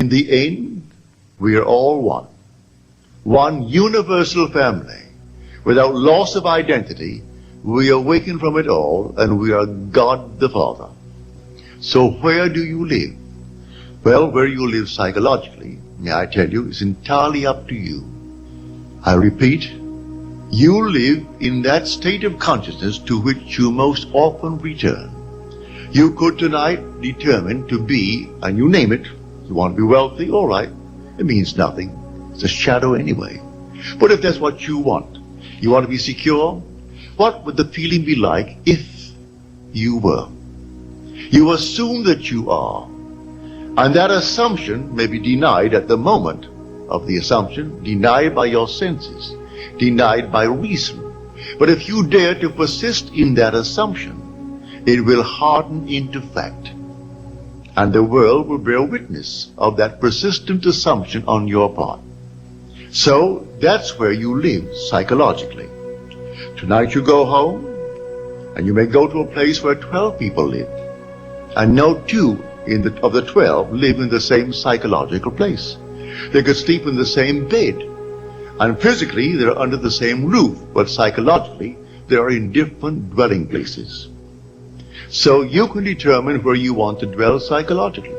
In the end, we are all one. One universal family. Without loss of identity, we awaken from it all, and we are God the Father. So where do you live? Well, where you live psychologically, may I tell you, is entirely up to you. I repeat, you live in that state of consciousness to which you most often return. You could tonight determine to be, and you name it, you want to be wealthy, all right, it means nothing. It's a shadow anyway. But if that's what you want to be secure, what would the feeling be like if you were? You assume that you are, and that assumption may be denied at the moment of the assumption, denied by your senses, denied by reason. But if you dare to persist in that assumption, it will harden into fact. And the world will bear witness of that persistent assumption on your part. So that's where you live psychologically. Tonight you go home, and you may go to a place where 12 people live, and no 2 of the 12 live in the same psychological place. They could sleep in the same bed, and physically they're under the same roof, but psychologically they are in different dwelling places. So you can determine where you want to dwell psychologically.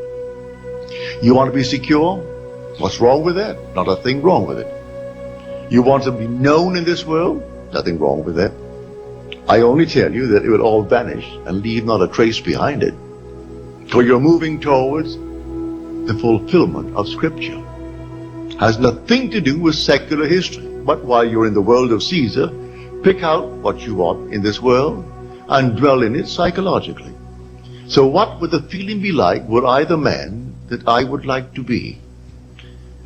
You want to be secure? What's wrong with that? Not a thing wrong with it. You want to be known in this world? Nothing wrong with that. I only tell you that it will all vanish and leave not a trace behind it. So you're moving towards the fulfillment of Scripture. Has nothing to do with secular history. But while you're in the world of Caesar, pick out what you want in this world and dwell in it psychologically. So what would the feeling be like were I the man that I would like to be?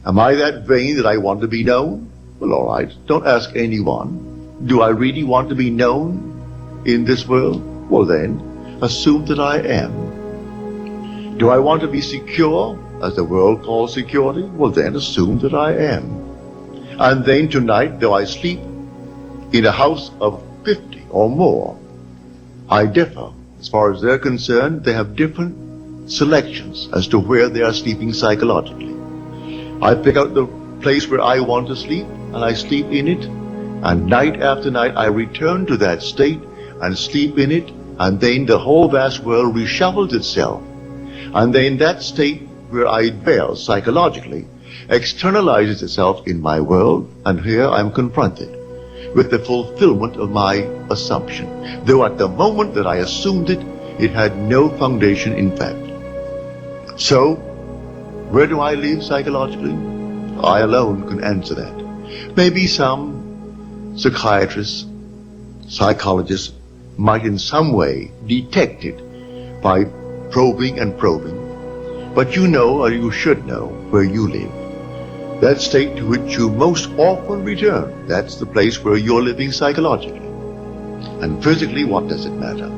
Am I that vain that I want to be known? Well, all right, don't ask anyone. Do I really want to be known in this world? Well then, assume that I am. Do I want to be secure, as the world calls security? Well then, assume that I am. And then tonight, though I sleep in a house of 50 or more, I differ. As far as they're concerned, they have different selections as to where they are sleeping psychologically. I pick out the place where I want to sleep, and I sleep in it, and night after night I return to that state and sleep in it, and then the whole vast world reshuffles itself. And then that state where I dwell psychologically externalizes itself in my world, and here I'm confronted with the fulfillment of my assumption, though at the moment that I assumed it, it had no foundation in fact. So, where do I live psychologically? I alone can answer that. Maybe some psychiatrists, psychologists might in some way detect it by probing and probing, but you know, or you should know, where you live. That state to which you most often return, that's the place where you're living psychologically. And physically, what does it matter?